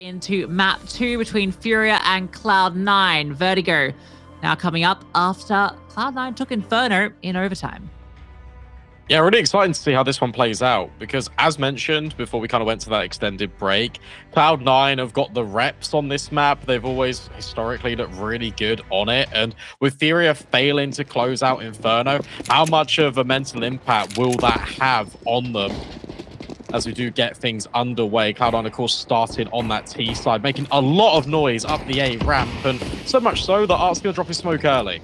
Into map 2 between FURIA and Cloud9. Vertigo now coming up after Cloud9 took Inferno in overtime. Yeah, really exciting to see how this one plays out because, as mentioned before we kind of went to that extended break, Cloud9 have got the reps on this map. They've always historically looked really good on it. And with FURIA failing to close out Inferno, how much of a mental impact will that have on them as we do get things underway? Cloud9, of course, starting on that T side, making a lot of noise up the A ramp, and so much so that Art's going to drop his smoke early.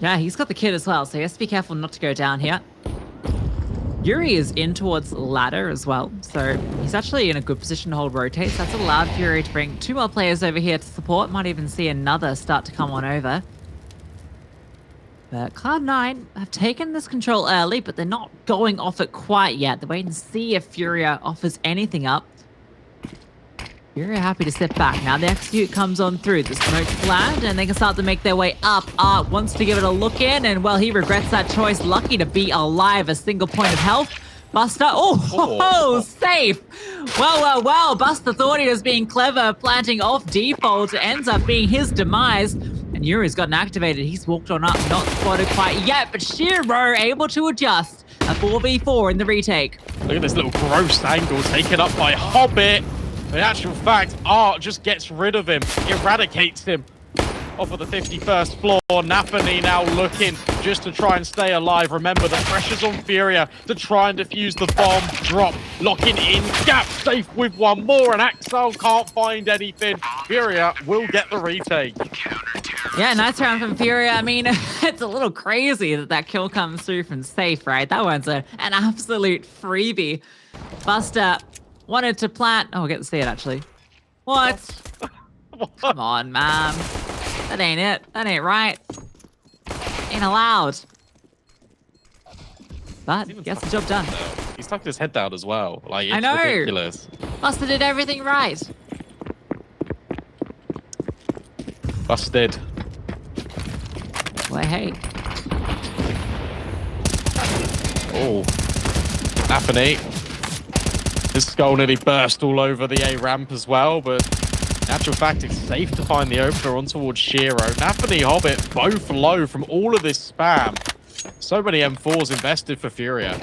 Yeah, he's got the kid as well, so he has to be careful not to go down here. Yuri is in towards ladder as well, so he's actually in a good position to hold rotates. That's allowed Fury to bring 2 more players over here to support. Might even see another start to come on over. But Cloud9 have taken this control early, but they're not going off it quite yet. They're waiting to see if Furia offers anything up. Furia happy to sit back. Now the execute comes on through. The smoke's land, and they can start to make their way up. Art wants to give it a look in, and well, he regrets that choice. Lucky to be alive, a single point of health. Buster, safe. Well. Buster thought he was being clever, planting off default. It ends up being his demise. And Yuri's gotten activated. He's walked on up, not spotted quite yet, but Shiro able to adjust. A 4v4 in the retake. Look at this little gross angle taken up by Hobbit. In actual fact, Art just gets rid of him, eradicates him off of the 51st floor. Nafany now looking just to try and stay alive. Remember, the pressure's on FURIA to try and defuse the bomb. Drop, locking in, gap safe with one more, and Axel can't find anything. FURIA will get the retake. Yeah, nice round from FURIA. I mean, it's a little crazy that kill comes through from safe, right? That one's an absolute freebie. Buster wanted to plant... Oh, we'll get to see it, actually. What? Come on, man. That ain't it. That ain't right. Ain't allowed. But gets the job done. He's tucked his head down as well. Like, it's I know. ridiculous. Buster did everything right. Busted. Well, hey. Oh. Nafany. His skull nearly burst all over the A ramp as well, but in actual fact, it's safe to find the opener on towards Shiro. Nafany, Hobbit, both low from all of this spam. So many M4s invested for FURIA.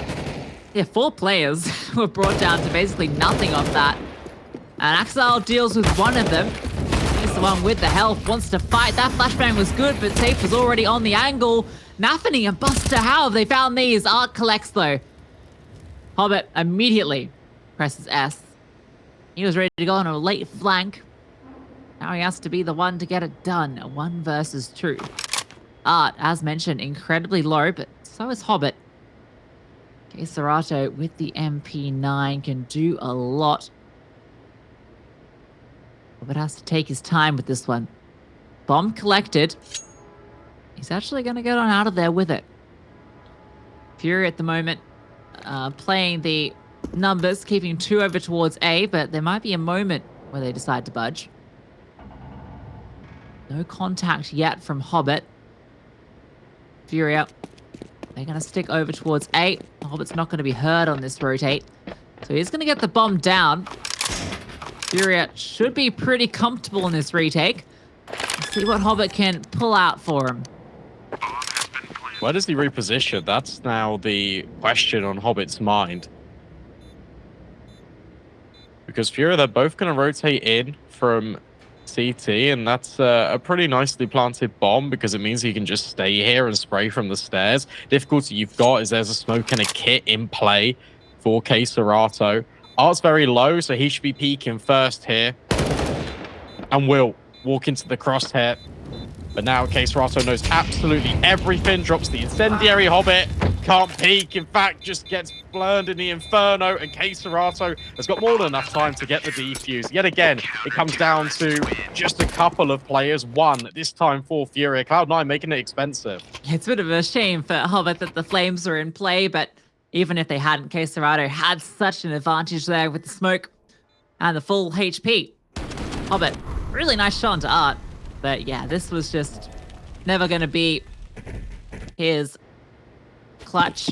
Yeah, 4 players were brought down to basically nothing off that. And Axel deals with one of them. He's the one with the health, wants to fight. That flashbang was good, but Safe was already on the angle. Nafany and Buster, how have they found these? Art collects though. Hobbit immediately presses S. He was ready to go on a late flank. Now he has to be the one to get it done. 1 versus 2. Art, as mentioned, incredibly low, but so is Hobbit. KSCERATO with the MP9 can do a lot. Hobbit has to take his time with this one. Bomb collected. He's actually going to get on out of there with it. Fury at the moment playing the numbers, keeping 2 over towards A, but there might be a moment where they decide to budge. No contact yet from Hobbit. FURIA, they're going to stick over towards A. Hobbit's not going to be heard on this rotate, so he's going to get the bomb down. FURIA should be pretty comfortable in this retake. Let's see what Hobbit can pull out for him. Where does he reposition? That's now the question on Hobbit's mind. Because FURIA, they're both going to rotate in from CT, and that's a pretty nicely planted bomb because it means he can just stay here and spray from the stairs. Difficulty you've got is there's a smoke and a kit in play for KSCERATO. Art's very low, so he should be peeking first here. And will walk into the crosshair. But now KSCERATO knows absolutely everything. Drops the incendiary. Hobbit can't peek. In fact, just gets burned in the Inferno. And KSCERATO has got more than enough time to get the defuse. Yet again, it comes down to just a couple of players. One, this time for FURIA. Cloud9 making it expensive. It's a bit of a shame for Hobbit that the flames were in play, but even if they hadn't, KSCERATO had such an advantage there with the smoke and the full HP. Hobbit, really nice shot into Art. But yeah, this was just never going to be his clutch.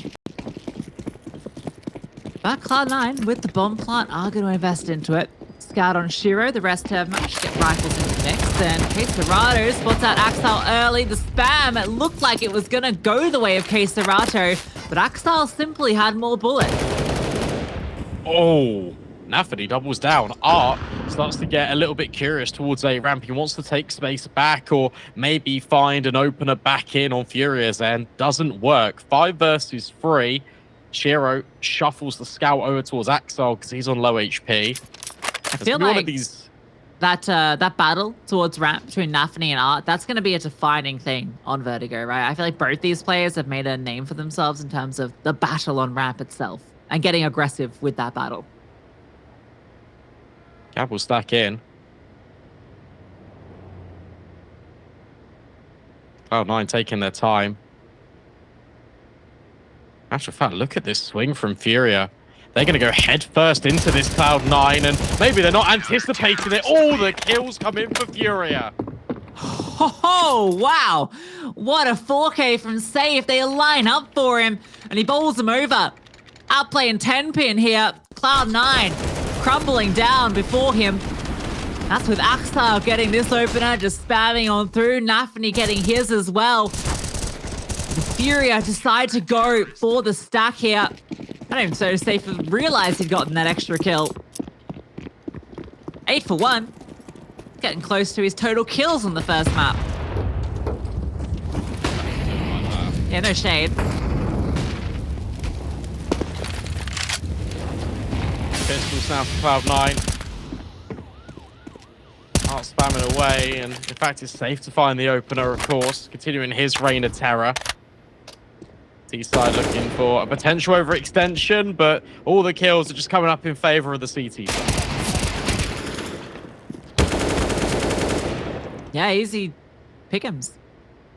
But Cloud9 with the bomb plant are going to invest into it. scout on Shiro. The rest have managed to get rifles in the mix. And KSCERATO spots out Axel early. The spam, it looked like it was going to go the way of KSCERATO, but Axel simply had more bullets. Oh, nafany doubles down. Art starts to get a little bit curious towards a ramp. He wants to take space back or maybe find an opener back in on Furia's end. Doesn't work. 5 versus 3. Shiro shuffles the scout over towards Axel because he's on low HP. I feel like these... that battle towards ramp between nafany and Art, that's going to be a defining thing on Vertigo, right? I feel like both these players have made a name for themselves in terms of the battle on ramp itself and getting aggressive with that battle. Cap will stack in. Cloud9 taking their time. Actual fact, look at this swing from FURIA. They're going to go head first into this Cloud9, and maybe they're not anticipating it. All the kills come in for FURIA. Oh, wow. What a 4K from saffee. They line up for him, and he bowls them over. Outplaying 10-pin here. Cloud9 crumbling down before him. That's with Axel getting this opener, just spamming on through. nafany getting his as well. The FURIA decide to go for the stack here. I don't even so saffee realized he'd gotten that extra kill. 8 for 1. Getting close to his total kills on the first map. Yeah, no shade. Pistols now for Cloud9. Art spamming away, and in fact it's safe to find the opener, of course. Continuing his reign of terror. T-side looking for a potential overextension, but all the kills are just coming up in favor of the CT side. Yeah, easy pick'ems.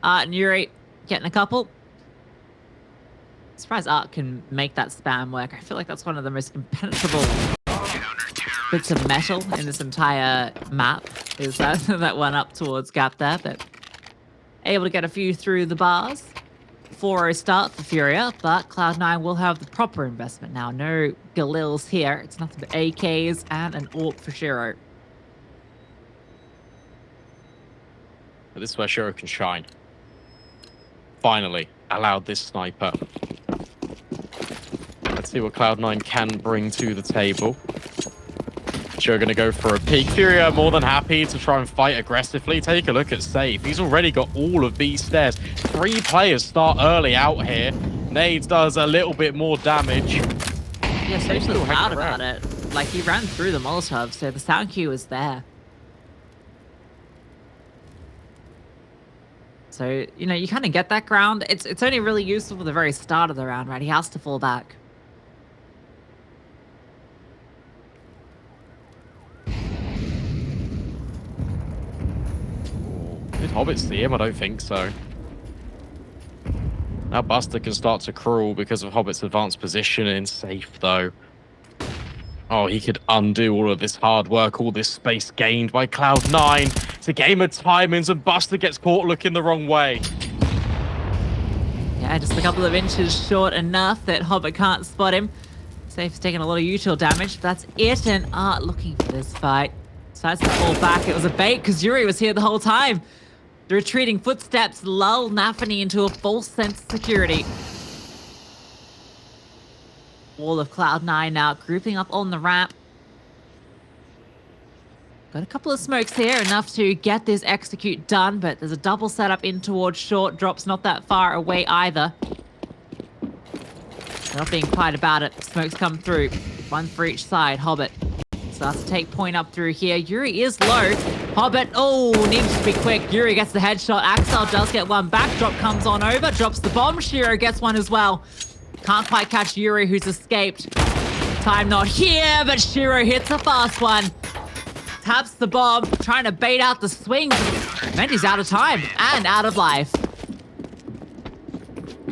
Art and Yuri getting a couple. Surprised Art can make that spam work. I feel like that's one of the most impenetrable bits of metal in this entire map, is that, that one up towards gap there, but able to get a few through the bars. 4-0 start for FURIA, but Cloud9 will have the proper investment now. No Galils here. It's nothing but AKs and an AWP for Shiro. But this is where Shiro can shine. Finally, allowed this sniper. Let's see what Cloud9 can bring to the table. Shiro going to go for a peek. FURIA more than happy to try and fight aggressively. Take a look at saffee. He's already got all of these stairs. 3 players start early out here. Nades does a little bit more damage. Yeah, so he's loud about it. Like, he ran through the Molotov, so the sound cue was there. So, you know, you kind of get that ground. It's only really useful for the very start of the round, right? He has to fall back. Did Hobbit see him? I don't think so. Now Buster can start to crawl because of Hobbit's advanced positioning. Safe, though. Oh, he could undo all of this hard work, all this space gained by Cloud9. It's a game of timings, and Buster gets caught looking the wrong way. Yeah, just a couple of inches short enough that Hobbit can't spot him. Safe's taking a lot of util damage. But that's it, and Art looking for this fight. Decides to fall back. It was a bait because Yuri was here the whole time. The retreating footsteps lull nafany into a false sense of security. All of Cloud9 now grouping up on the ramp. Got a couple of smokes here, enough to get this execute done, but there's a double setup in towards short. Drop's not that far away either. They're not being quiet about it. Smokes come through. 1 for each side. Hobbit starts to take point up through here. Yuri is low. Hobbit, oh, needs to be quick. Yuri gets the headshot. Axel does get one back. Drop comes on over. Drops the bomb. Shiro gets one as well. Can't quite catch Yuri, who's escaped. Time not here, but Shiro hits a fast one. Taps the bomb, trying to bait out the swing. And he's out of time and out of life.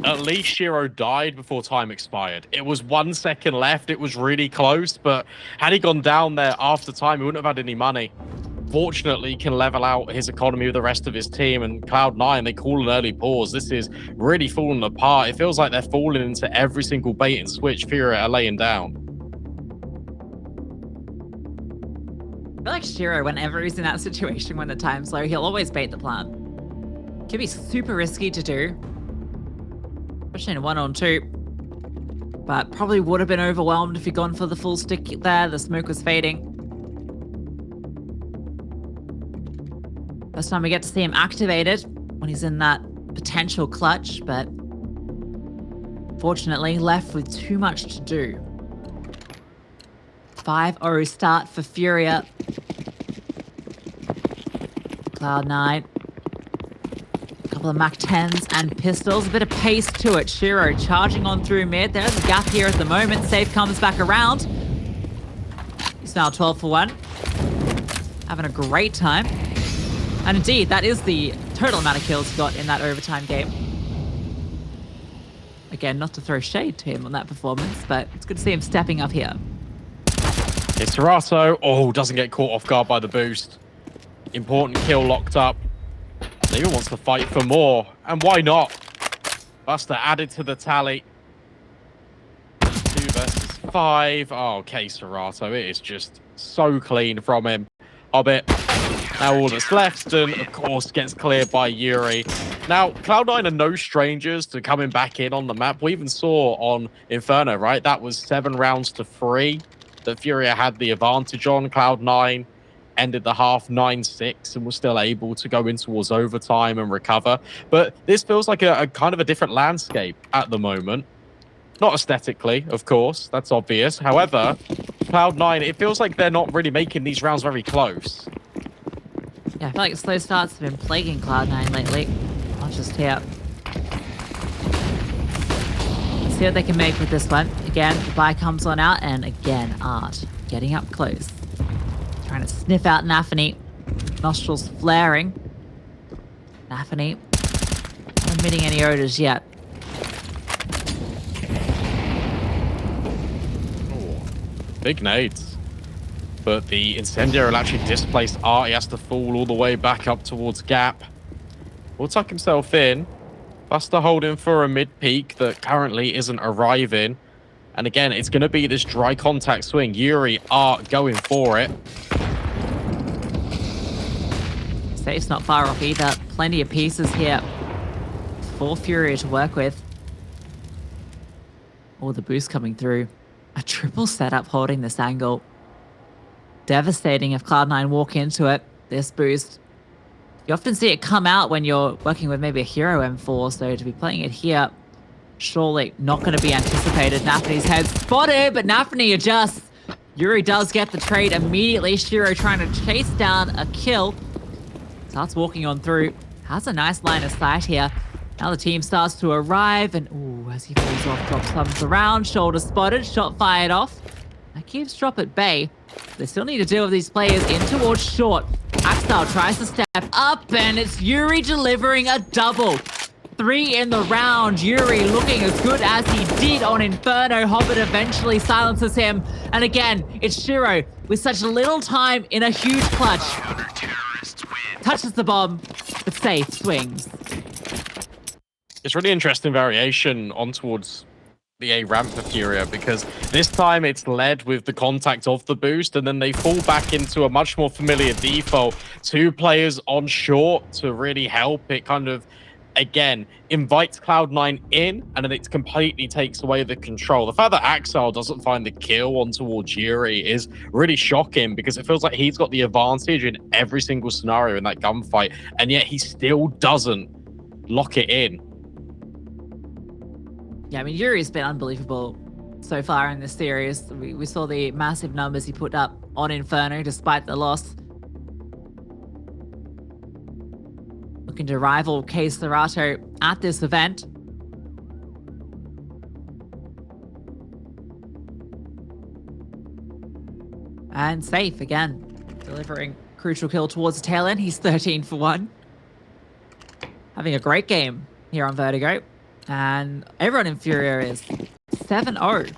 At least Shiro died before time expired. It was 1 second left. It was really close, but had he gone down there after time, he wouldn't have had any money. Fortunately, he can level out his economy with the rest of his team, and Cloud9, they call an early pause. This is really falling apart. It feels like they're falling into every single bait and switch FURIA are laying down. feel like Shiro, whenever he's in that situation when the time's low, he'll always bait the plant. Could be super risky to do, especially in a 1-on-2. But probably would have been overwhelmed if he'd gone for the full stick there. The smoke was fading. First time we get to see him activated when he's in that potential clutch, but fortunately left with too much to do. 5-0 start for FURIA. Cloud9. A couple of MAC-10s and pistols. A bit of pace to it. Shiro charging on through mid. There's a gap here at the moment. Safe comes back around. He's now 12 for 1. Having a great time. And indeed, that is the total amount of kills he got in that overtime game. Again, not to throw shade to him on that performance, but it's good to see him stepping up here. KSCERATO, oh, doesn't get caught off guard by the boost. Important kill locked up. Even wants to fight for more, and why not? Buster added to the tally. 2 versus 5. Oh, KSCERATO, it is just so clean from him. Hobbit, now all that's left, and of course gets cleared by Yuri. Now, Cloud9 are no strangers to coming back in on the map. We even saw on Inferno, right? That was 7 rounds to 3 that FURIA had the advantage on. Cloud9 ended the half 9-6 and was still able to go in towards overtime and recover. But this feels like a kind of a different landscape at the moment. Not aesthetically, of course, that's obvious. However, Cloud9, it feels like they're not really making these rounds very close. Yeah, I feel like slow starts have been plaguing Cloud9 lately. Not just here. Let's see what they can make with this one. Again, the buy comes on out, and again, Art getting up close. Trying to sniff out nafany. Nostrils flaring. Nafany not emitting any odors yet. Big nades. But the incendiary will actually displace Art. He has to fall all the way back up towards Gap. Will tuck himself in. Buster holding for a mid-peak that currently isn't arriving. And again, it's going to be this dry contact swing. Yuri, Art going for it. Safe's not far off either. Plenty of pieces here for FURIA to work with. Oh, the boost coming through. A triple setup holding this angle. Devastating if Cloud9 walk into it. This boost. You often see it come out when you're working with maybe a hero M4, so to be playing it here, surely not going to be anticipated. nafany's head spotted, but nafany adjusts. Yuri does get the trade immediately. Shiro trying to chase down a kill. Starts walking on through. Has a nice line of sight here. Now the team starts to arrive, and ooh, as he falls off, drops thumbs around, shoulder spotted, shot fired off. That keeps drop at bay. They still need to deal with these players in towards short. Axel tries to step up, and it's Yuri delivering a double. 3 in the round. Yuri looking as good as he did on Inferno. Hobbit eventually silences him. And again, it's Shiro with such little time in a huge clutch. Touches the bomb, but safe swings. It's really interesting variation on towards the A ramp for FURIA, because this time it's led with the contact of the boost, and then they fall back into a much more familiar default. 2 players on short to really help. It kind of, again, invites Cloud9 in, and then it completely takes away the control. The fact that Axel doesn't find the kill on towards Yuri is really shocking, because it feels like he's got the advantage in every single scenario in that gunfight, and yet he still doesn't lock it in. Yeah, I mean, Yuri's been unbelievable so far in this series. We saw the massive numbers he put up on Inferno despite the loss. Looking to rival KSCERATO at this event. And safe again, delivering crucial kill towards the tail end. He's 13 for 1. Having a great game here on Vertigo. And everyone in FURIA is 7-0.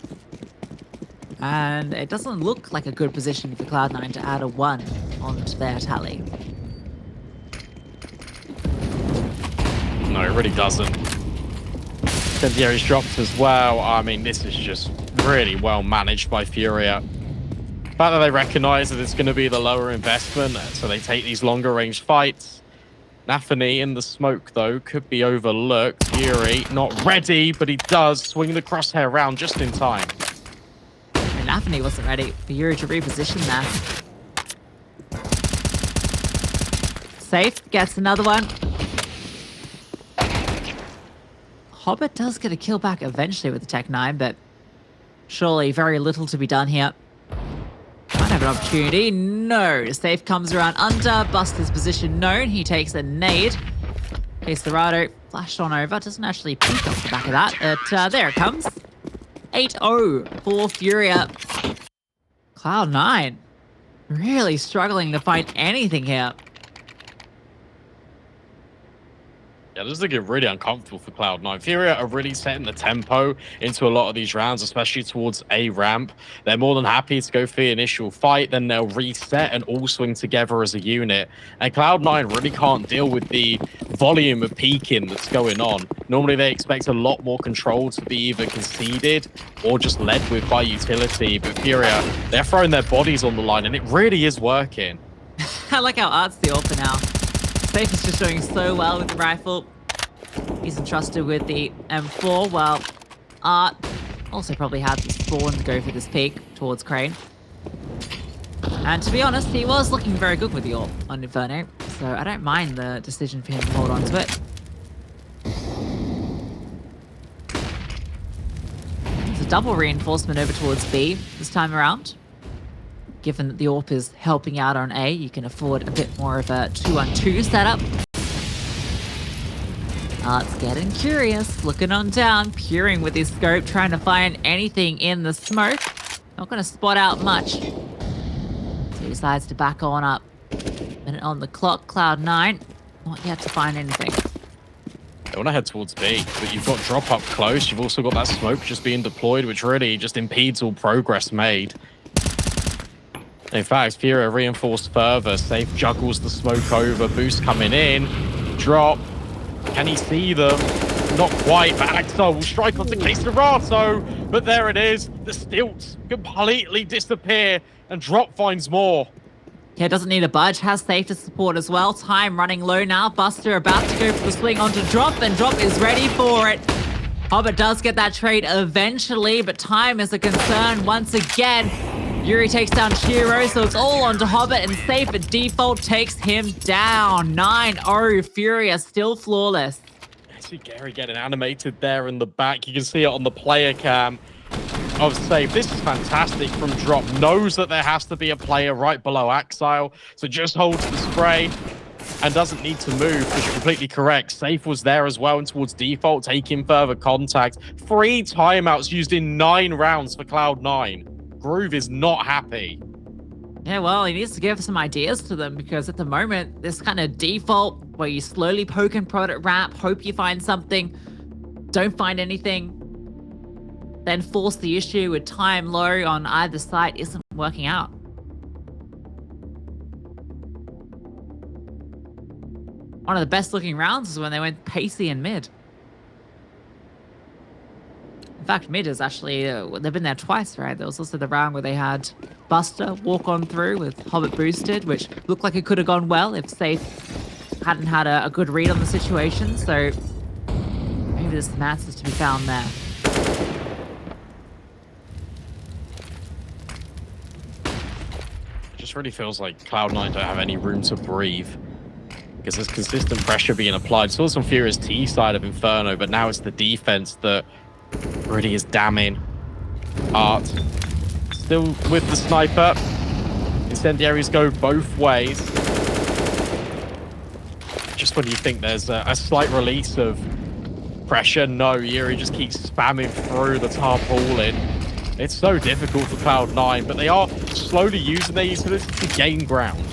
And it doesn't look like a good position for Cloud9 to add a 1 onto their tally. No, it really doesn't. Incendiary's dropped as well. I mean, this is just really well managed by FURIA. fact that they recognize that it's going to be the lower investment, so they take these longer range fights. Nafany in the smoke, though, could be overlooked. Yuri not ready, but he does swing the crosshair around just in time. And Nafany wasn't ready for Yuri to reposition there. Safe gets another one. Hobbit does get a kill back eventually with the Tech 9, but surely very little to be done here. Might have an opportunity. No. Safe comes around under. Buster's position known. He takes a nade. KSCERATO flashed on over. Doesn't actually peek off the back of that. But there it comes. 8-0 for FURIA. Cloud9 really struggling to find anything here. Yeah, this is looking really uncomfortable for Cloud9. FURIA are really setting the tempo into a lot of these rounds, especially towards A ramp. They're more than happy to go for the initial fight, then they'll reset and all swing together as a unit. And Cloud9 really can't deal with the volume of peeking that's going on. Normally they expect a lot more control to be either conceded or just led with by utility. But FURIA, they're throwing their bodies on the line, and it really is working. I like how Art's the AWP now. Safe is just doing so well with the rifle. He's entrusted with the M4, while Art also probably had the spawn to go for this peek towards Crane. And to be honest, he was looking very good with the AWP on Inferno, so I don't mind the decision for him to hold on to it. It's a double reinforcement over towards B this time around. Given that the AWP is helping out on A, you can afford a bit more of a 2-on-2 setup. Art's getting curious, looking on down, peering with his scope, trying to find anything in the smoke. Not going to spot out much. So he decides to back on up. Minute on the clock, Cloud9, not yet to find anything. They want to head towards B, but you've got drop up close. You've also got that smoke just being deployed, which really just impedes all progress made. In fact, FURIA reinforced further. Safe juggles the smoke over. Boost coming in. Drop. Can he see them? Not quite, but Axel will strike onto KSCERATO. But there it is. The stilts completely disappear, and Drop finds more. Yeah, doesn't need a budge. Has Safe to support as well. Time running low now. Buster about to go for the swing onto Drop, and Drop is ready for it. Hobbit does get that trade eventually, but time is a concern once again. Yuri takes down Shiro, so it's all onto Hobbit, and Safe at default takes him down. 9-0, FURIA still flawless. I see Gary getting animated there in the back. You can see it on the player cam of Safe. This is fantastic from Drop. Knows that there has to be a player right below Axile, so just holds the spray and doesn't need to move, which is completely correct. Safe was there as well and towards default, taking further contact. 3 timeouts used in 9 rounds for Cloud9. Groove is not happy. Yeah, well, he needs to give some ideas to them, because at the moment, this kind of default where you slowly poke and prod at ramp, hope you find something, don't find anything, then force the issue with time low on either side isn't working out. One of the best looking rounds is when they went pacey in mid. In fact, mid is actually, they've been there twice, right? There was also the round where they had Buster walk on through with Hobbit boosted, which looked like it could have gone well if Safe hadn't had a good read on the situation. So maybe there's some answers to be found there. It just really feels like Cloud9 don't have any room to breathe, because there's consistent pressure being applied. Still some FURIA's T side of Inferno, but now it's the defense that really is damning. Art still with the sniper. Incendiaries go both ways. Just when you think there's a slight release of pressure, no, Yuri just keeps spamming through the tarpaulin. It's so difficult for Cloud9, but they are slowly using their utility to gain ground.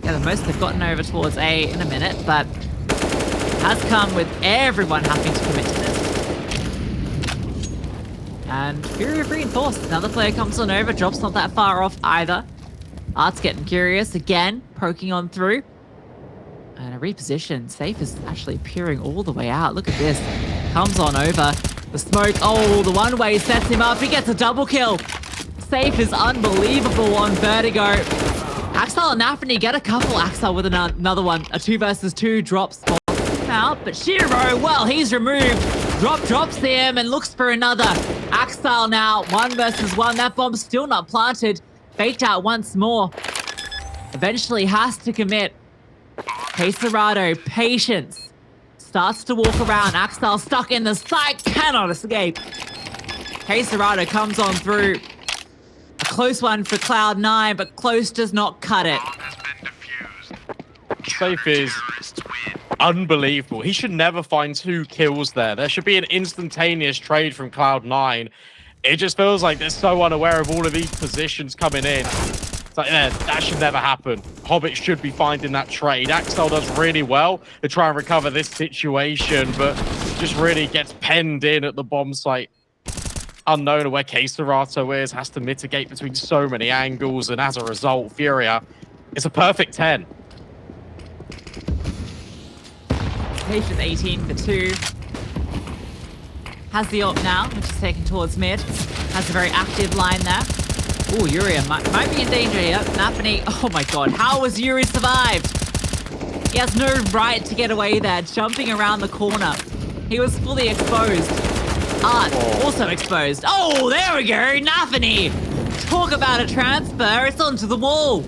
Yeah, the most they've gotten over towards A in a minute, but has come with everyone having to commit to this. And FURIA reinforced. Another player comes on over. Drop's not that far off either. Art's getting curious again, poking on through. And a reposition. Safe is actually peering all the way out. Look at this. Comes on over. The smoke. Oh, the one-way sets him up. He gets a double kill. safe is unbelievable on Vertigo. Axel and nafany get a couple. Axel with another one. A 2 versus 2 drops out, but Shiro, well, he's removed. Drops him and looks for another. Axel now, 1 versus 1. That bomb's still not planted. Faked out once more. Eventually has to commit. KSCERATO, patience. Starts to walk around. Axel stuck in the site, cannot escape. KSCERATO comes on through. A close one for Cloud9, but close does not cut it. Safe is unbelievable. He should never find 2 kills there. There should be an instantaneous trade from Cloud9. It just feels like they're so unaware of all of these positions coming in. It's like, yeah, that should never happen. Hobbit should be finding that trade. Axel does really well to try and recover this situation, but just really gets penned in at the bomb site. Unknown where KSCERATO is, has to mitigate between so many angles, and as a result, FURIA is a perfect 10. Patience 18 for 2. Has the ult now, which is taken towards mid. Has a very active line there. Oh, Uri might be in danger here. nafany, oh my god, how has Uri survived? He has no right to get away there, jumping around the corner. He was fully exposed. Art, also exposed. Oh, there we go, nafany! Talk about a transfer, it's onto the wall.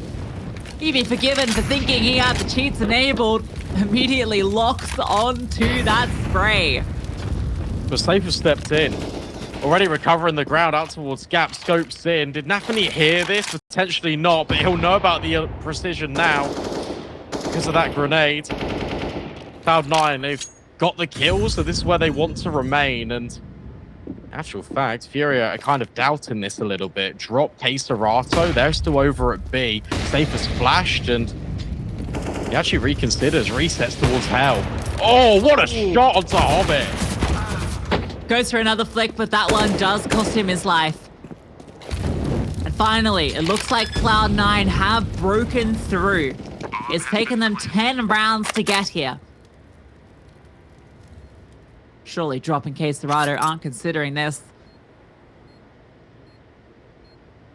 He'd be forgiven for thinking he had the cheats enabled. Immediately locks onto that spray. But Safe has stepped in. Already recovering the ground out towards Gap, scopes in. Did nafany hear this? Potentially not, but he'll know about the precision now because of that grenade. Cloud9, they've got the kills, so this is where they want to remain. And in actual fact, FURIA are kind of doubting this a little bit. Drop KSCERATO, they're still over at B. Safe has flashed, and he actually reconsiders, resets towards hell. Oh, what a shot onto Hobbit! Goes for another flick, but that one does cost him his life. And finally, it looks like Cloud9 have broken through. It's taken them 10 rounds to get here. Surely dropping KSCERATO aren't considering this.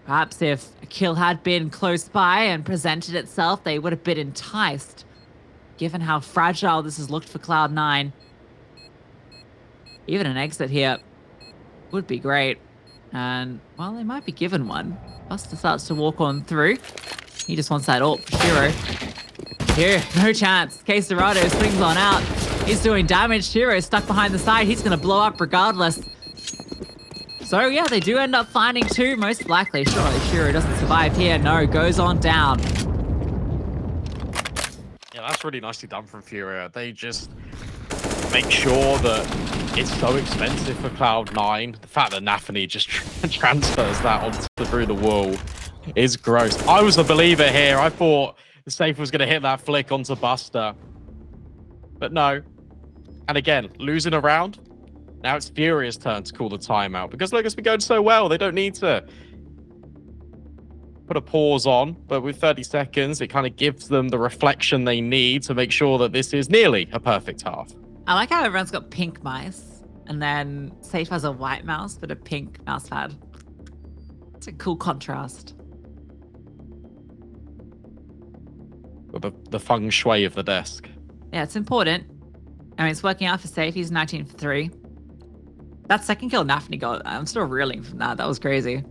Perhaps if a kill had been close by and presented itself, they would have been enticed. Given how fragile this has looked for Cloud9. Even an exit here would be great. And, well, they might be given one. Buster starts to walk on through. He just wants that ult for Shiro. Here, no chance. KSCERATO swings on out. He's doing damage. Shiro stuck behind the side. He's going to blow up regardless. So, yeah, they do end up finding 2, most likely. Surely Shiro doesn't survive here. No, goes on down. Yeah, that's really nicely done from FURIA. They just make sure that it's so expensive for Cloud9. The fact that nafany just transfers that onto through the wall is gross. I was a believer here. I thought the Safe was going to hit that flick onto Buster. But no. And again, losing a round. Now it's FURIA's turn to call the timeout. Because look, it's been going so well. They don't need to put a pause on. But with 30 seconds, it kind of gives them the reflection they need to make sure that this is nearly a perfect half. I like how everyone's got pink mice, and then Safe has a white mouse, but a pink mouse pad. It's a cool contrast. The feng shui of the desk. Yeah, it's important. I mean, it's working out for Safe. He's 19 for 3. That second kill nafany got, I'm still reeling from that. That was crazy.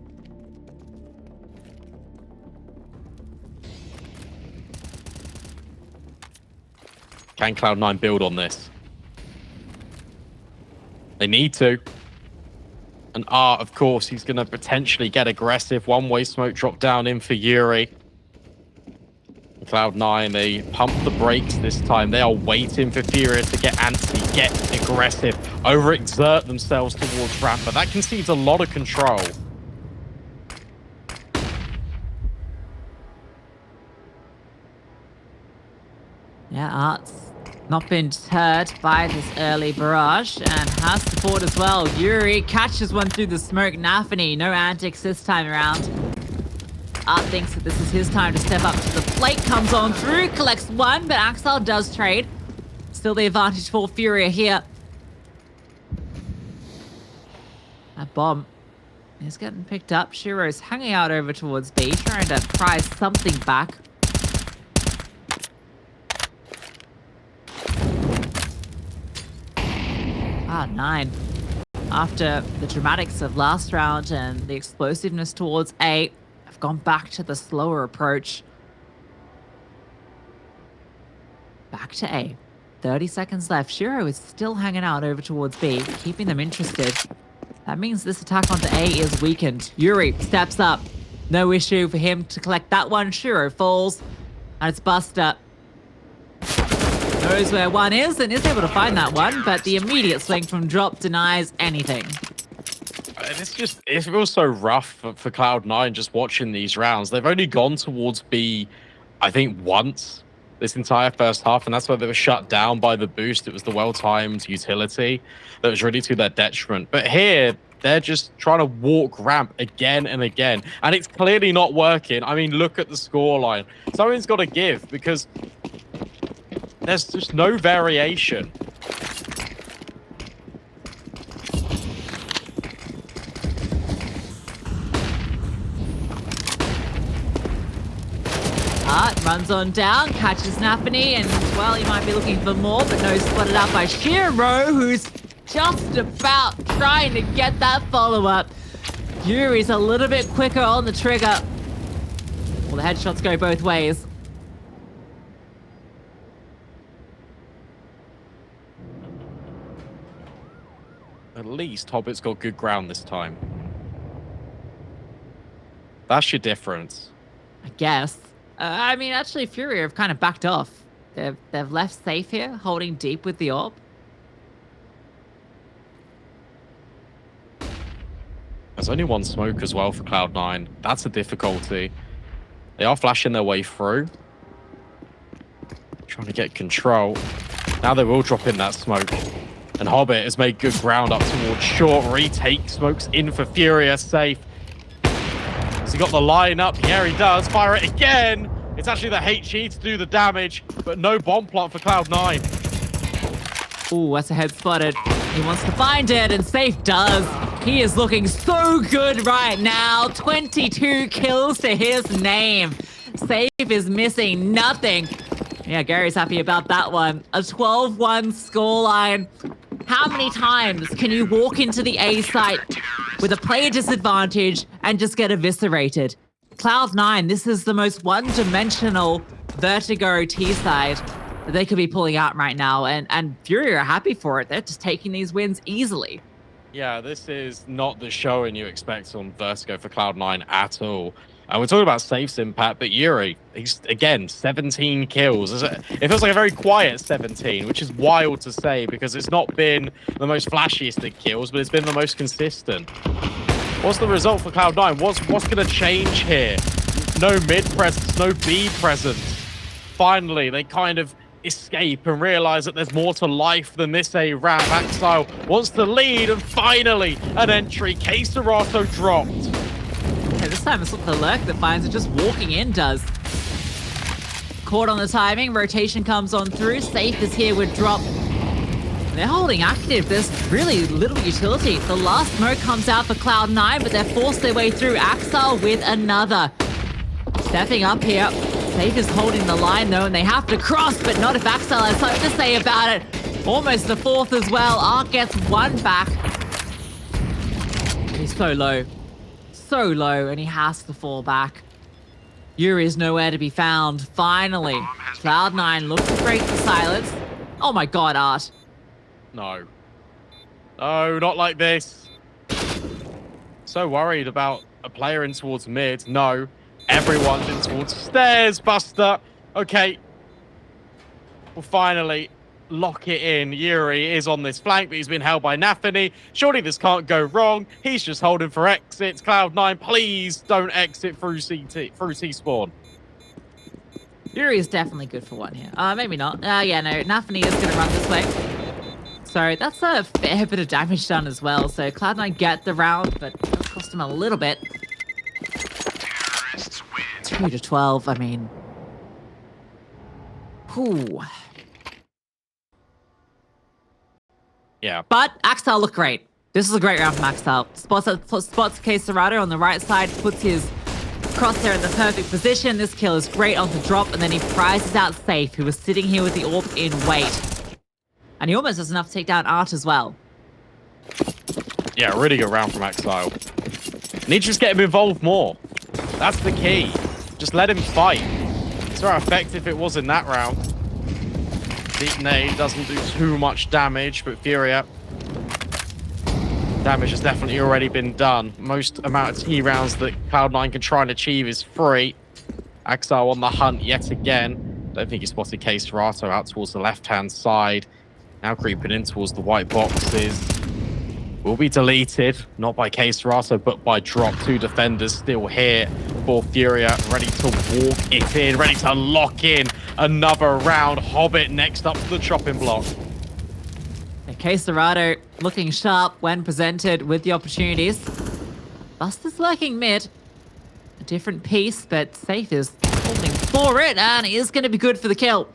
Can Cloud9 build on this? They need to. And Art, of course, he's going to potentially get aggressive. One-way smoke drop down in for Yuri. Cloud9, they pump the brakes this time. They are waiting for FURIA to get antsy, get aggressive, overexert themselves towards ramp. But that concedes a lot of control. Yeah, Art's not been deterred by this early barrage and has support as well. Yuri catches one through the smoke. nafany, no antics this time around. Art thinks that this is his time to step up to the plate. Comes on through, collects one, but Axel does trade. Still the advantage for FURIA here. That bomb He's getting picked up. Shiro's hanging out over towards B, trying to prize something back. Ah, 9. After the dramatics of last round and the explosiveness towards A, I've gone back to the slower approach. Back to A. 30 seconds left. Shiro is still hanging out over towards B, keeping them interested. That means this attack onto A is weakened. Yuri steps up. No issue for him to collect that one. Shiro falls. And it's Buster. Knows where one is and is able to find that one, but the immediate swing from drop denies anything. It feels so rough for Cloud9 just watching these rounds. They've only gone towards B, I think, once this entire first half, and that's why they were shut down by the boost. It was the well-timed utility that was really to their detriment. But here, they're just trying to walk ramp again and again, and it's clearly not working. I mean, look at the scoreline. Something's got to give, because there's just no variation. Runs on down, catches nafany, and, well, he might be looking for more, but no, spotted out by Shiro, who's just about trying to get that follow-up. Yuri's a little bit quicker on the trigger. Well, the headshots go both ways. At least Hobbit's got good ground this time. That's your difference. I guess. I mean, actually, FURIA have kind of backed off. They've left safe here, holding deep with the orb. There's only one smoke as well for Cloud9. That's a difficulty. They are flashing their way through. Trying to get control. Now they will drop in that smoke. And Hobbit has made good ground up towards short. Retake smokes in for FURIA safe. Has he got the line up? Yeah, he does. Fire it again. It's actually the HE to do the damage, but no bomb plant for Cloud9. Ooh, that's a head spotted. He wants to find it, and Safe does. He is looking so good right now. 22 kills to his name. Safe is missing nothing. Yeah, Gary's happy about that one. A 12-1 scoreline. How many times can you walk into the A site with a player disadvantage and just get eviscerated? Cloud9, this is the most one-dimensional Vertigo T side that they could be pulling out right now, and FURIA are happy for it. They're just taking these wins easily. Yeah, this is not the showing you expect on Vertigo for Cloud9 at all. And we're talking about Safe's impact, but Yuri, he's, again, 17 kills. It feels like a very quiet 17, which is wild to say because it's not been the most flashiest of kills, but it's been the most consistent. What's the result for Cloud9? What's going to change here? No mid presence, no B presence. Finally, they kind of escape and realize that there's more to life than this A ramp. Axile wants to lead, and finally, an entry. KSCERATO dropped. Okay, this time it's not the lurk that finds it, just walking in does. Caught on the timing, rotation comes on through. Safe is here with drop. They're holding active. There's really little utility. The last smoke comes out for Cloud9, but they're forced their way through. Axile with another. Stepping up here. Safe is holding the line though, and they have to cross, but not if Axile has something to say about it. Almost the fourth as well. Arc gets one back. He's so low. So low, and he has to fall back. Yuri is nowhere to be found. Finally, Cloud9 looks to break the silence. Oh my god, Art. No. No, not like this. So worried about a player in towards mid. No. Everyone's in towards stairs, Buster. Okay. We'll finally lock it in. Yuri is on this flank, but he's been held by nafany. Surely this can't go wrong. He's just holding for exits. Cloud9, please don't exit through T spawn. Yuri is definitely good for one here. Maybe not. Yeah, no. nafany is going to run this way. So that's a fair bit of damage done as well. So Cloud9 get the round, but it does cost him a little bit. 2-12, I mean. Whew. Yeah. But Axel looked great. This is a great round from Axel. Spots KSCERATO on the right side, puts his crosshair in the perfect position. This kill is great on the drop, and then he prizes out Safe, who was sitting here with the orb in wait. And he almost has enough to take down Art as well. Yeah, really good round from Exile. Need to just get him involved more. That's the key. Just let him fight. It's how effective it was in that round. Deep nade doesn't do too much damage, but FURIA, damage has definitely already been done. Most amount of T rounds that Cloud9 can try and achieve is 3. Axel on the hunt yet again. Don't think he spotted KSCERATO out towards the left-hand side. Now creeping in towards the white boxes. Will be deleted, not by KSCERATO, but by drop. 2 defenders still here for FURIA, ready to walk it in, ready to lock in another round. Hobbit next up to the chopping block. KSCERATO looking sharp when presented with the opportunities. Buster's lurking mid. A different piece, but Safe is holding for it and is going to be good for the kill.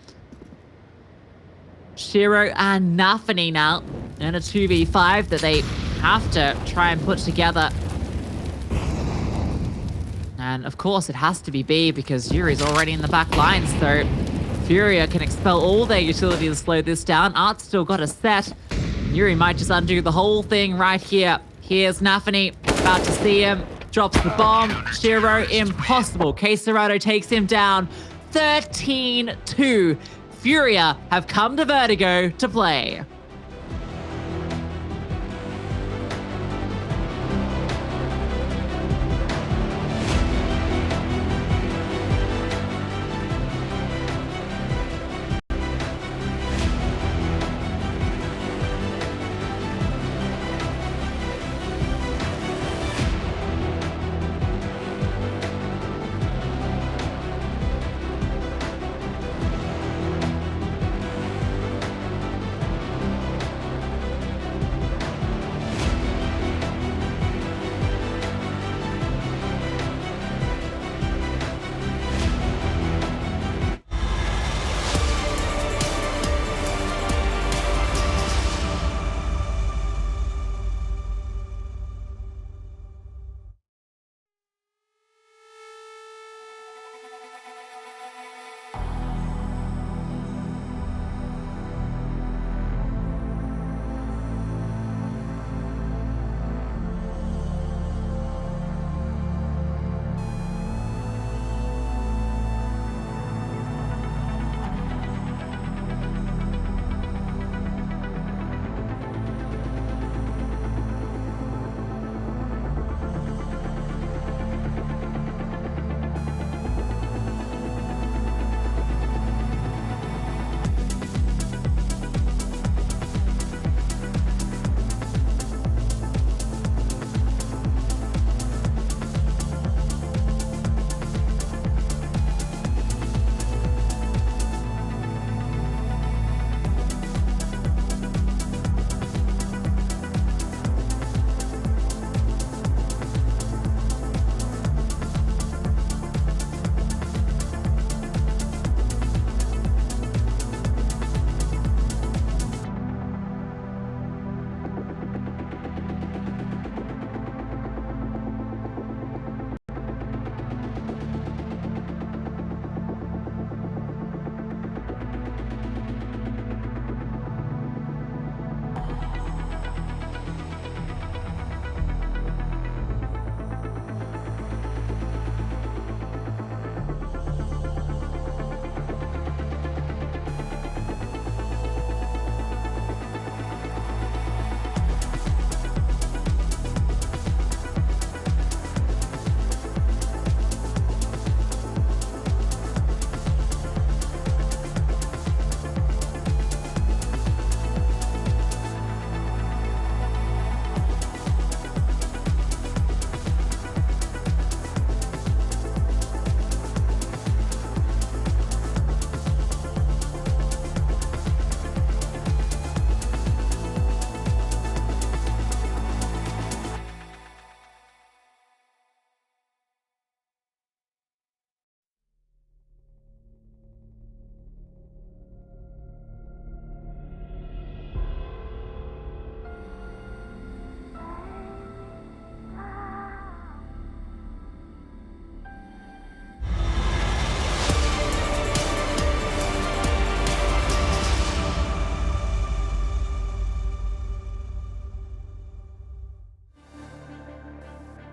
Shiro and nafany now in a 2v5 that they have to try and put together. And of course it has to be B because Yuri's already in the back line, so FURIA can expel all their utility to slow this down. Art's still got a set. Yuri might just undo the whole thing right here. Here's nafany, about to see him. Drops the bomb. Shiro, impossible. KSCERATO takes him down. 13-2. FURIA have come to Vertigo to play.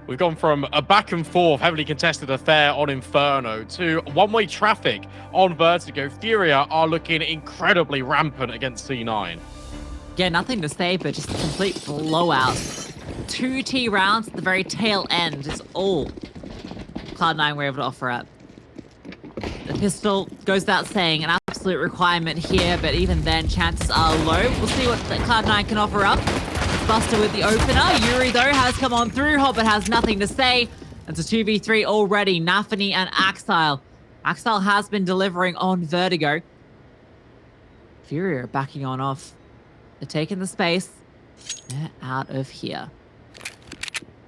We've gone from a back and forth, heavily contested affair on Inferno to one-way traffic on Vertigo. FURIA are looking incredibly rampant against C9. Yeah, nothing to say, but just a complete blowout. 2 T rounds at the very tail end is all Cloud9 were able to offer up. The pistol goes without saying, an absolute requirement here, but even then, chances are low. We'll see what Cloud9 can offer up. Buster with the opener. Yuri, though, has come on through. Hobbit has nothing to say. It's a 2v3 already. Nafany and Axile. Axile has been delivering on Vertigo. FURIA are backing on off. They're taking the space. They're out of here.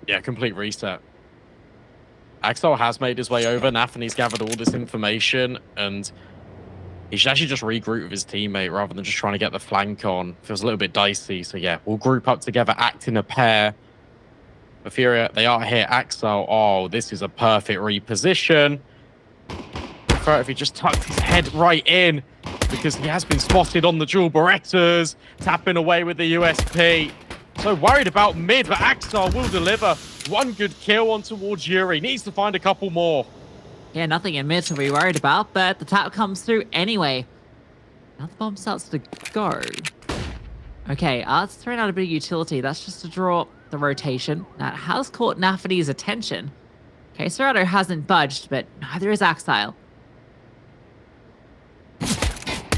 Yeah, complete reset. Axel has made his way over. Nafany's gathered all this information, and he should actually just regroup with his teammate rather than just trying to get the flank on. Feels a little bit dicey. So yeah, we'll group up together, act in a pair. But FURIA, they are here. Axel, oh, this is a perfect reposition. If he just tucked his head right in, because he has been spotted on the dual Berettas, tapping away with the USP. So worried about mid, but Axel will deliver. One good kill on towards Yuri. Needs to find a couple more. Yeah, nothing in mid to be worried about, but the tap comes through anyway. Now the bomb starts to go. Okay, it's thrown out a bit of utility. That's just to draw the rotation. Now it has caught Nafany's attention. KSCERATO hasn't budged, but neither is Axile.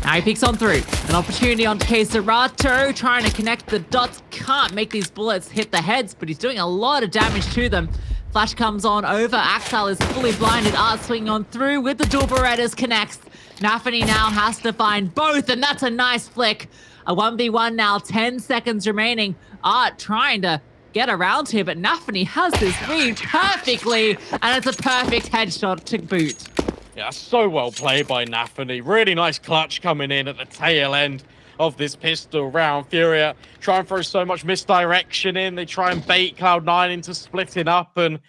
Now he peeks on through. An opportunity on KSCERATO, trying to connect the dots. Can't make these bullets hit the heads, but he's doing a lot of damage to them. Flash comes on over. Axile is fully blinded. Art swinging on through with the dual Berettas, connects. Nafany now has to find both, and that's a nice flick. A 1v1 now, 10 seconds remaining. Art trying to get around here, but Nafany has this read perfectly, and it's a perfect headshot to boot. Yeah, so well played by Nafany. Really nice clutch coming in at the tail end of this pistol round. FURIA try and throw so much misdirection in. They try and bait Cloud9 into splitting up. And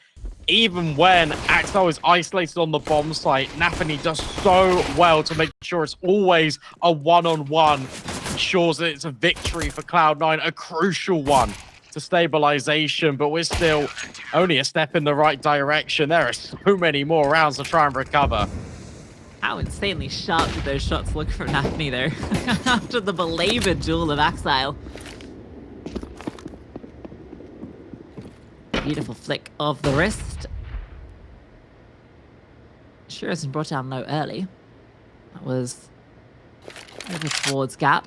even when Axel is isolated on the bomb site, Nafany does so well to make sure it's always a one-on-one. Ensures that it's a victory for Cloud9, a crucial one to stabilization, but we're still only a step in the right direction. There are so many more rounds to try and recover. How insanely sharp did those shots look from Nafany, though, after the belabored duel of Axile. Beautiful flick of the wrist. Sure isn't brought down low early. That was over towards Gap.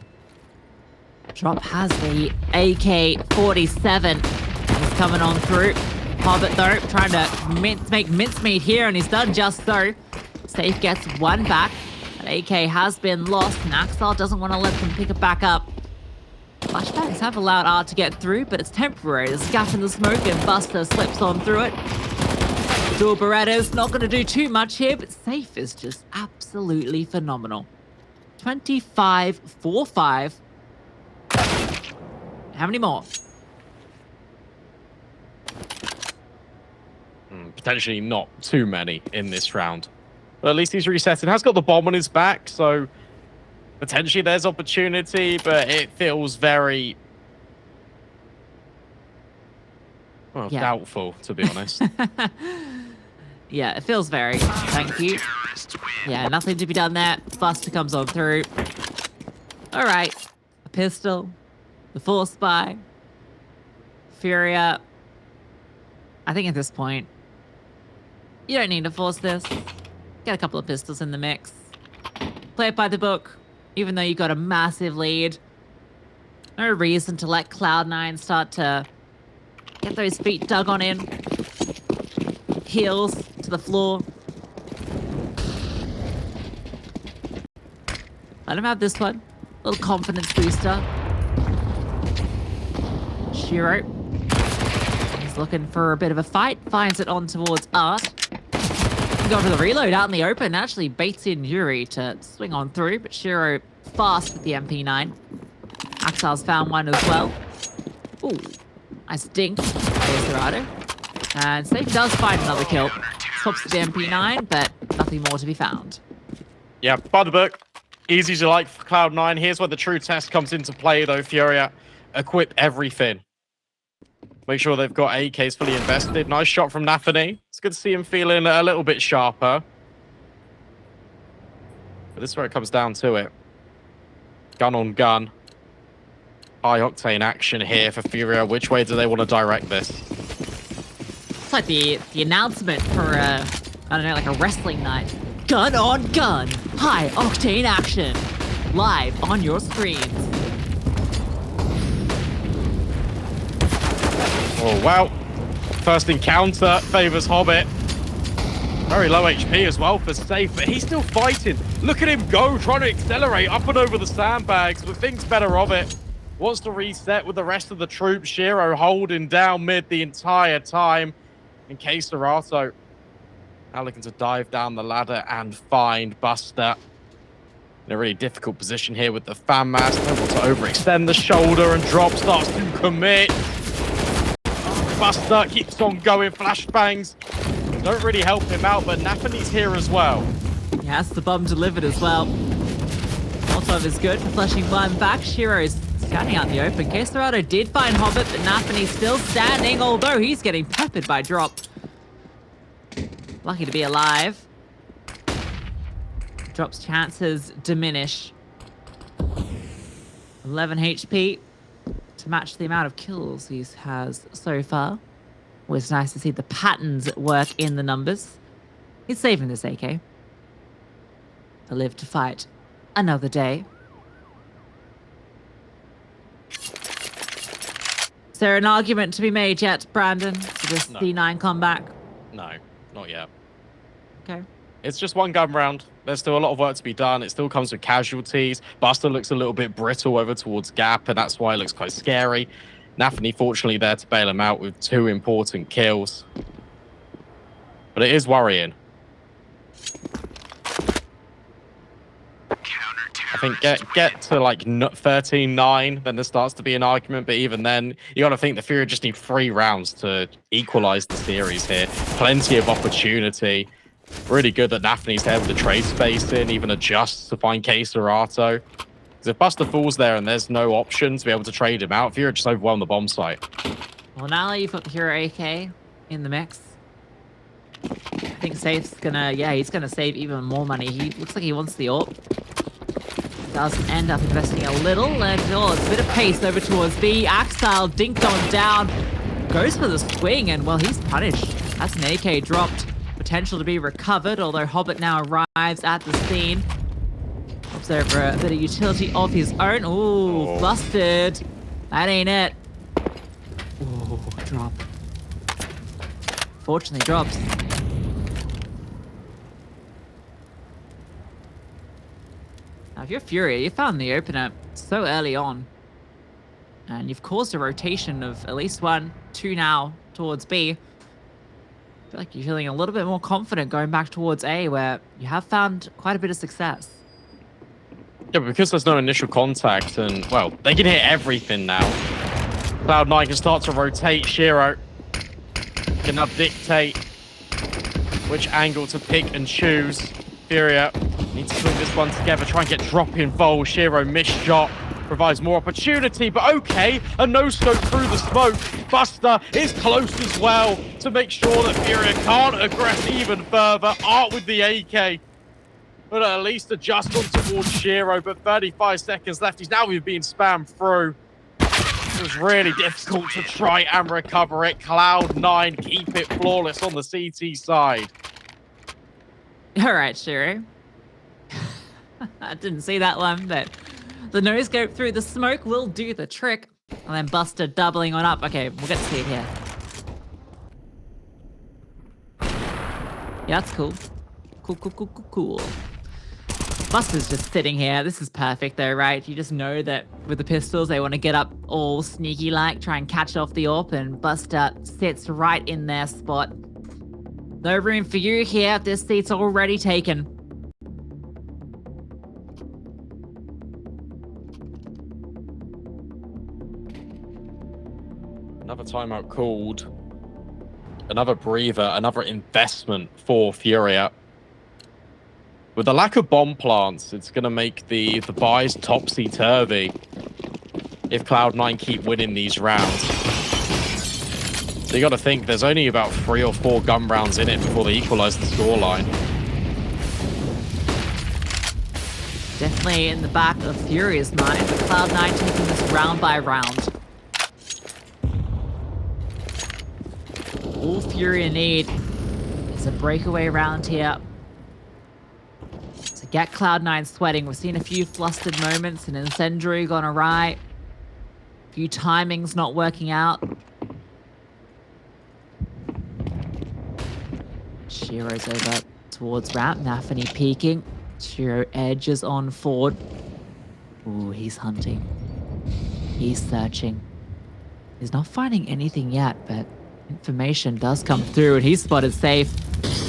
Drop has the AK-47. He's coming on through. Hobbit, though, trying to make mincemeat here, and he's done just so. Safe gets one back. That AK has been lost, and Axile doesn't want to let them pick it back up. Flashbangs have allowed Art to get through, but it's temporary. There's a gap in the smoke, and Buster slips on through it. Dual Berettas not going to do too much here, but Safe is just absolutely phenomenal. 25-4-5. How many more? Potentially not too many in this round. But at least he's resetting. Has got the bomb on his back, so potentially there's opportunity, but it feels very doubtful, to be honest. Yeah, it feels very. Thank you. Yeah, nothing to be done there. Buster comes on through. All right. A pistol. The full spy. FURIA. I think at this point, you don't need to force this. Get a couple of pistols in the mix. Play it by the book, even though you got a massive lead. No reason to let Cloud9 start to get those feet dug on in. Heels to the floor. Let him have this one. Little confidence booster. Shiro. He's looking for a bit of a fight. Finds it on towards Art. Go for the reload out in the open. Actually baits in Yuri to swing on through, but Shiro fast with the MP9. Axile's found one as well. Ooh, nice dink. KSCERATO. And Safe does find another kill. Swaps to the MP9, but nothing more to be found. Yeah, by the book. Easy to like for Cloud9. Here's where the true test comes into play, though. FURIA equip everything. Make sure they've got AKs fully invested. Nice shot from Nafany. It's good to see him feeling a little bit sharper. But this is where it comes down to it. Gun on gun. High octane action here for FURIA. Which way do they want to direct this? It's like the announcement for I don't know, like a wrestling night. Gun on gun, high octane action, live on your screens. Oh wow! First encounter favors Hobbit. Very low HP as well for Safe, but he's still fighting. Look at him go, trying to accelerate up and over the sandbags, but thinks better of it. Wants to reset with the rest of the troops. Shiro holding down mid the entire time. And KSCERATO now looking to dive down the ladder and find Buster. In a really difficult position here with the fan mask. Able to overextend the shoulder and drop, starts to commit. Buster keeps on going, flashbangs. Don't really help him out, but Nafany's here as well. He has the bomb delivered as well. Molotov is good for flashing one back. Shiro is standing out in the open. KSCERATO did find Hobbit, but Nafany's still standing, although he's getting peppered by drop. Lucky to be alive. Drop's chances diminish. 11 HP to match the amount of kills he has so far. Always nice to see the patterns at work in the numbers. He's saving this AK to live to fight another day. Is there an argument to be made yet, Brandon, for this D9 comeback? No, not yet. Okay. It's just one gun round. There's still a lot of work to be done. It still comes with casualties. Buster looks a little bit brittle over towards Gap, and that's why it looks quite scary. Nafany, fortunately, there to bail him out with 2 important kills. But it is worrying. I think get to like 13-9, then there starts to be an argument. But even then, you got to think the FURIA just need 3 rounds to equalize the series here. Plenty of opportunity. Really good that Nafany's able to trade space in, even adjust to find KSCERATO. Because if Buster falls there and there's no option to be able to trade him out, FURIA just overwhelm the bomb site. Well, now that you've got the Hero AK in the mix, I think Safe's gonna, he's gonna save even more money. He looks like he wants the AWP. Does end up investing a little, and it's a bit of pace over towards B. Axile dinked on down, goes for the swing, and well, he's punished. That's an AK dropped. Potential to be recovered, although Hobbit now arrives at the scene. Hops over a bit of utility of his own. Ooh, busted. That ain't it. Ooh, drop. Fortunately drops. Now, if you're FURIA, you found the opener so early on. And you've caused a rotation of at least 1, 2 now towards B. I feel like you're feeling a little bit more confident going back towards A, where you have found quite a bit of success. Yeah, because there's no initial contact, and, well, they can hit everything now. Cloud9 can start to rotate. Shiro can now dictate which angle to pick and choose. FURIA needs to put this one together, try and get drop involved. Shiro missed shot. Provides more opportunity, but okay, a no-scope through the smoke. Buster is close as well to make sure that FURIA can't aggress even further. Art with the AK, but at least adjust on towards Shiro, but 35 seconds left. He's now even being spammed through. It was really difficult to try and recover it. Cloud9 keep it flawless on the CT side. All right, Shiro. I didn't see that one, but the no-scope through the smoke will do the trick. And then Buster doubling on up. Okay, we'll get to see it here. Yeah, that's cool. Cool. Buster's just sitting here. This is perfect though, right? You just know that with the pistols, they want to get up all sneaky-like, try and catch off the AWP, and Buster sits right in their spot. No room for you here. This seat's already taken. Another timeout called. Another breather, another investment for FURIA. With the lack of bomb plants, it's going to make the buys topsy-turvy if Cloud9 keep winning these rounds. So you got to think there's only about 3 or 4 gun rounds in it before they equalize the scoreline. Definitely in the back of Furia's mind, but Cloud9 taking this round by round. All Furia need is a breakaway round here to get Cloud9 sweating. We've seen a few flustered moments, an incendiary gone awry, a few timings not working out. Shiro's over towards ramp, nafany peeking. Shiro edges on forward. Ooh, he's hunting. He's searching. He's not finding anything yet, but information does come through, and he's spotted safe.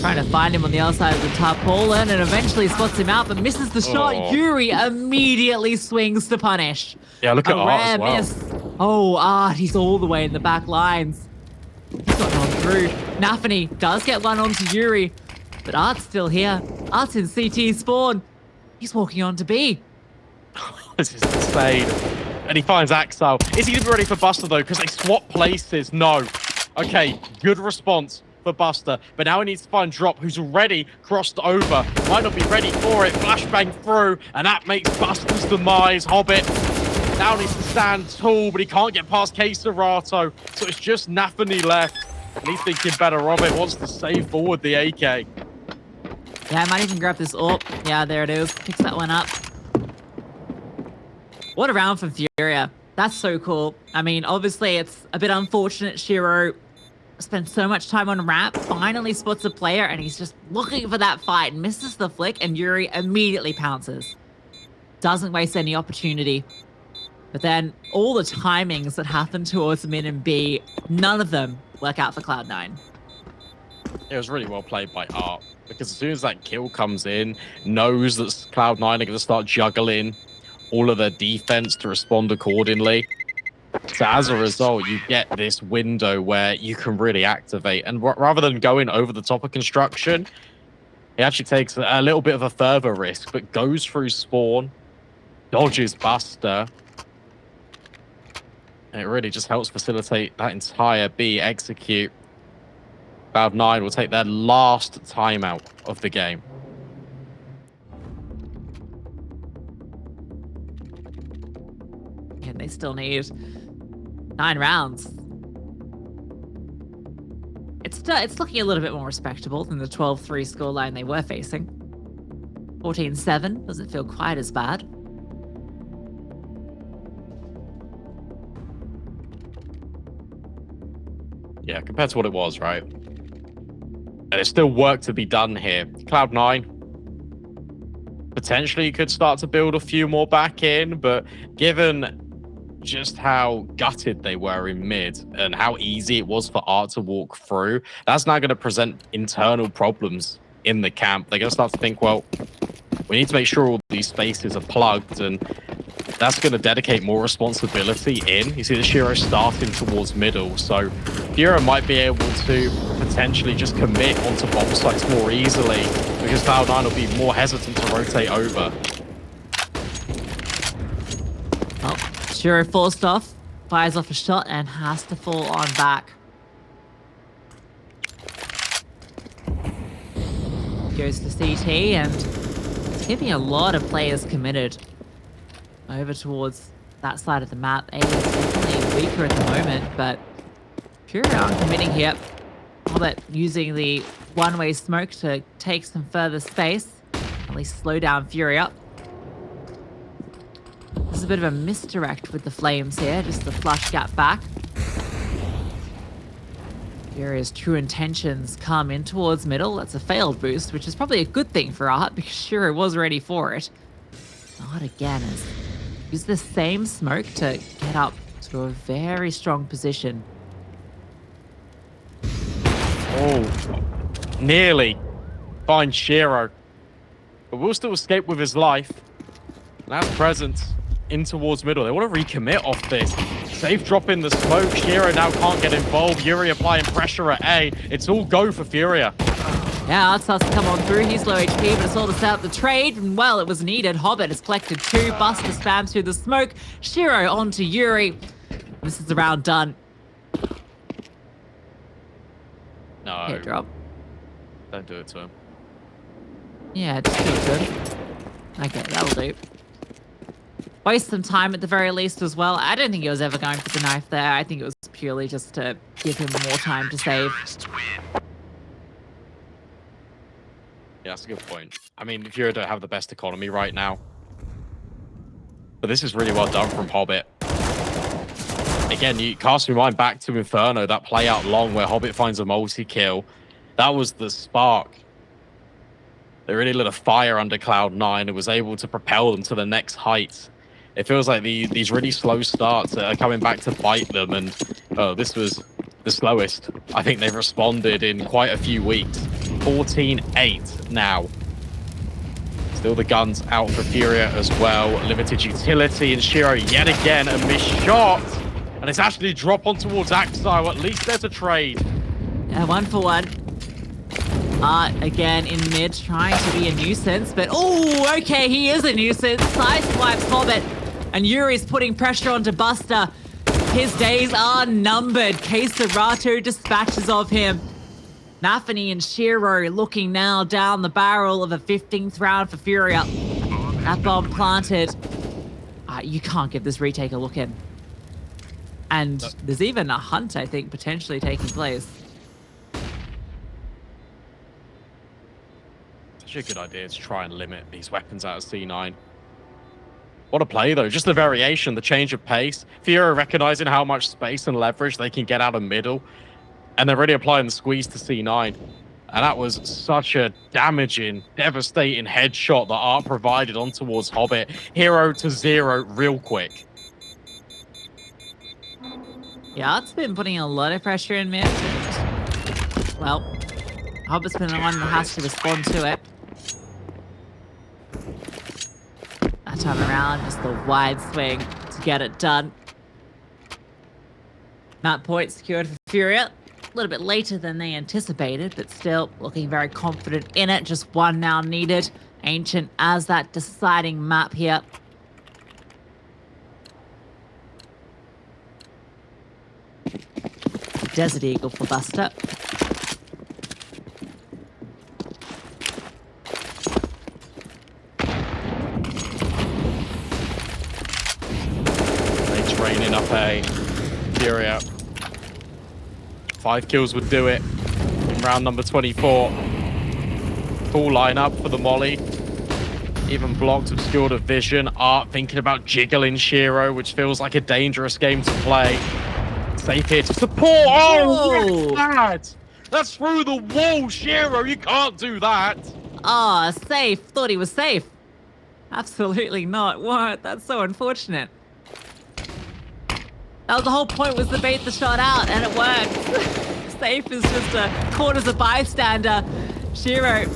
Trying to find him on the other side of the tarpaulin, and eventually spots him out, but misses the shot. Yuri immediately swings to punish. Yeah, look at A Art rare as well. miss. Oh, Art, he's all the way in the back lines. He's gotten on through. Nafany does get one onto Yuri, but Art's still here. Art's in CT spawn. He's walking on to B. This is insane. And he finds Axel. Is he going to be ready for Buster, though? Because they swap places. No. Okay, good response for Buster. But now he needs to find Drop, who's already crossed over. Might not be ready for it. Flashbang through. And that makes Buster's demise. Hobbit now needs to stand tall, but he can't get past KSCERATO. So it's just nafany left. And he's thinking better of it. Wants to save forward the AK. Yeah, I might even grab this AWP. Yeah, there it is. Picks that one up. What a round from Furia. That's so cool. I mean, obviously, it's a bit unfortunate Shiro spent so much time on ramp, finally spots a player, and he's just looking for that fight, misses the flick, and Yuri immediately pounces. Doesn't waste any opportunity. But then all the timings that happen towards mid and B, none of them work out for Cloud9. It was really well played by Art, because as soon as that kill comes in, knows that Cloud9 are going to start juggling all of their defense to respond accordingly. So as a result, you get this window where you can really activate. And rather than going over the top of construction, he actually takes a little bit of a further risk, but goes through spawn, dodges Buster. And it really just helps facilitate that entire B execute. Cloud9 will take their last timeout of the game. And they still need 9 rounds. It's looking a little bit more respectable than the 12-3 scoreline they were facing. 14-7 doesn't feel quite as bad. Yeah, compared to what it was, right? And there's still work to be done here. Cloud9 potentially could start to build a few more back in, but given just how gutted they were in mid and how easy it was for Art to walk through, that's now going to present internal problems in the camp. They're going to start to think, well, we need to make sure all these spaces are plugged, and that's going to dedicate more responsibility in. You see the Shiro starting towards middle, so Furia might be able to potentially just commit onto bomb sites more easily, because Cloud9 will be more hesitant to rotate over. Oh, Shiro forced off, fires off a shot, and has to fall on back. Goes to CT, and it's keeping a lot of players committed over towards that side of the map. A is definitely weaker at the moment, but Furia aren't committing here. Hobbit using the one-way smoke to take some further space, at least slow down Furia. This is a bit of a misdirect with the flames here, just the flush gap back. Furia's true intentions come in towards middle. That's a failed boost, which is probably a good thing for Art, because Shiro was ready for it. Not again, as use the same smoke to get up to a very strong position. Oh, nearly finds Shiro, but will still escape with his life. And that's presence in towards middle. They want to recommit off this. Safe drop in the smoke. Shiro now can't get involved. Yuri applying pressure at A. It's all go for Furia. Yeah, Art starts to come on through. He's low HP, but it's all to set up the trade. And well, it was needed. Hobbit has collected 2. Buster spams through the smoke. Shiro onto Yuri. This is the round done. No. Hit drop. Don't do it to him. Yeah, just do it to him. Okay, that'll do. Waste some time at the very least as well. I don't think he was ever going for the knife there. I think it was purely just to give him more time to save. Yeah, that's a good point. I mean, FURIA don't have the best economy right now. But this is really well done from Hobbit. Again, you cast your mind back to Inferno, that play out long where Hobbit finds a multi-kill. That was the spark. They really lit a fire under Cloud9 and was able to propel them to the next heights. It feels like these really slow starts are coming back to bite them, and this was the slowest I think they've responded in quite a few weeks. 14-8 now. Still the guns out for FURIA as well. Limited utility, and Shiro yet again a missed shot. And it's actually drop on towards Axile. At least there's a trade. Yeah, 1 for 1. Again in mid, trying to be a nuisance, but oh, okay, he is a nuisance. Sideswipes Hobbit, and Yuri's putting pressure onto Buster. His days are numbered. KSCERATO dispatches of him. Nafany and Shiro looking now down the barrel of a 15th round for FURIA. That bomb planted. You can't give this retake a look in. And there's even a hunt, I think, potentially taking place. Such a good idea to try and limit these weapons out of C9. What a play, though. Just the variation, the change of pace. FURIA recognizing how much space and leverage they can get out of middle. And they're really applying the squeeze to C9. And that was such a damaging, devastating headshot that Art provided on towards Hobbit. 0 to 0 real quick. Yeah, Art's been putting a lot of pressure in mid. And, well, Hobbit's been the one that has to respond to it. That time around, just the wide swing to get it done. Map point secured for FURIA. A little bit later than they anticipated, but still looking very confident in it. Just one now needed. Ancient as that deciding map here. Desert Eagle for Buster. They training up a FURIA. 5 kills would do it in round number 24. Full lineup for the molly. Even blocked, obscured of vision. Art thinking about jiggling Shiro, which feels like a dangerous game to play. Safe here to support. Oh, that's bad. That's through the wall, Shiro. You can't do that. Ah, safe. Thought he was safe. Absolutely not. What? That's so unfortunate. That was the whole point, was to bait the shot out, and it worked. Safe is just a caught as a bystander. Shiro,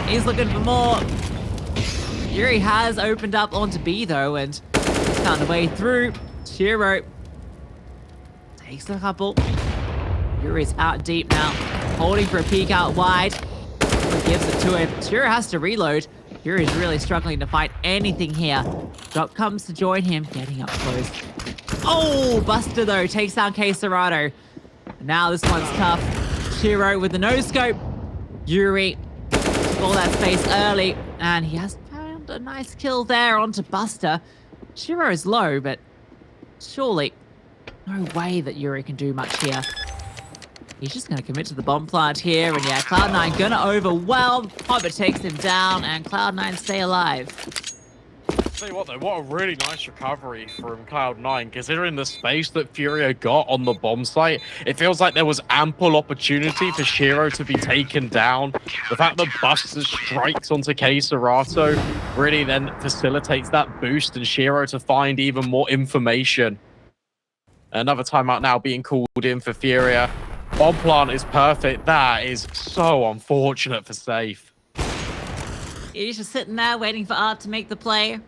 he's looking for more. Yuri has opened up onto B though, and he's found a way through. Shiro takes a couple. Yuri's out deep now, holding for a peek out wide. Gives it to him. Shiro has to reload. Yuri's really struggling to find anything here. Drop comes to join him, getting up close. Oh, Buster though takes down KSCERATO. Now this one's tough. Shiro with the no-scope. Yuri took all that space early, and he has found a nice kill there onto Buster. Shiro is low, but surely no way that Yuri can do much here. He's just going to commit to the bomb plant here, and yeah, Cloud9 going to overwhelm. Hobbit takes him down, and Cloud9 stay alive. Tell you what though, what a really nice recovery from Cloud9, considering the space that FURIA got on the bomb site. It feels like there was ample opportunity for Shiro to be taken down. The fact that Buster strikes onto KSCERATO really then facilitates that boost and Shiro to find even more information. Another timeout now being called in for FURIA. Bomb plant is perfect. That is so unfortunate for Safe. He's just sitting there waiting for Art to make the play.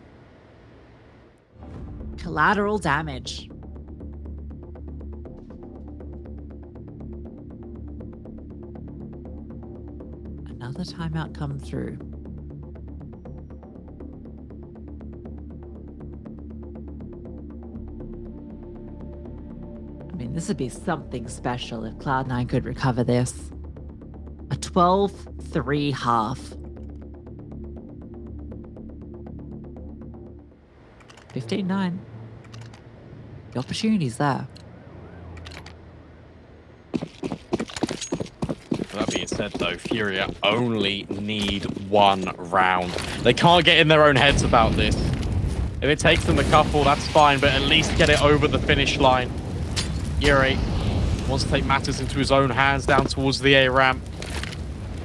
Collateral damage. Another timeout come through. I mean, this would be something special if Cloud9 could recover this. 12-3 half. 15-9. The opportunity's there. That being said, though, FURIA only need one round. They can't get in their own heads about this. If it takes them a couple, that's fine, but at least get it over the finish line. Yuri wants to take matters into his own hands down towards the A ramp.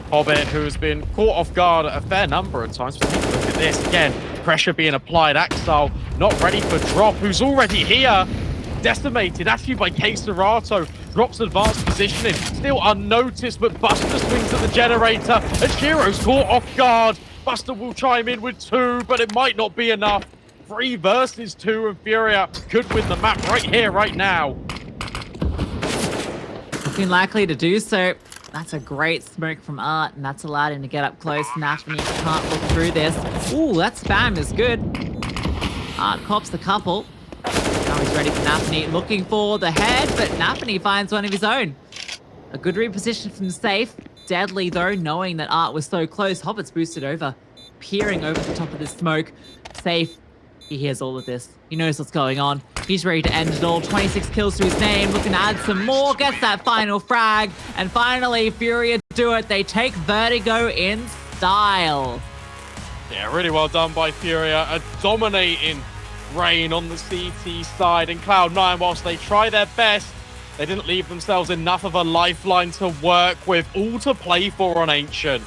Hobbit, who has been caught off guard a fair number of times. But look at this again. Pressure being applied. Axel not ready for drop, who's already here. Decimated actually by KSCERATO. Drops advanced positioning. Still unnoticed, but Buster swings at the generator. And Shiro's caught off guard. Buster will chime in with 2, but it might not be enough. 3 versus 2, and FURIA could win the map right here, right now. Looking likely to do so. That's a great smoke from Art, and that's allowed him to get up close. nafany can't look through this. Ooh, that spam is good. Art cops the couple. Now he's ready for nafany, looking for the head, but nafany finds one of his own. A good reposition from safe. Deadly, though, knowing that Art was so close. Hobbit's boosted over, peering over the top of the smoke. Safe. He hears all of this. He knows what's going on. He's ready to end it all. 26 kills to his name. Looking to add some more. Gets that final frag. And finally, FURIA do it. They take Vertigo in style. Yeah, really well done by FURIA. A dominating reign on the CT side. And Cloud9, whilst they try their best, they didn't leave themselves enough of a lifeline to work with. All to play for on Ancient.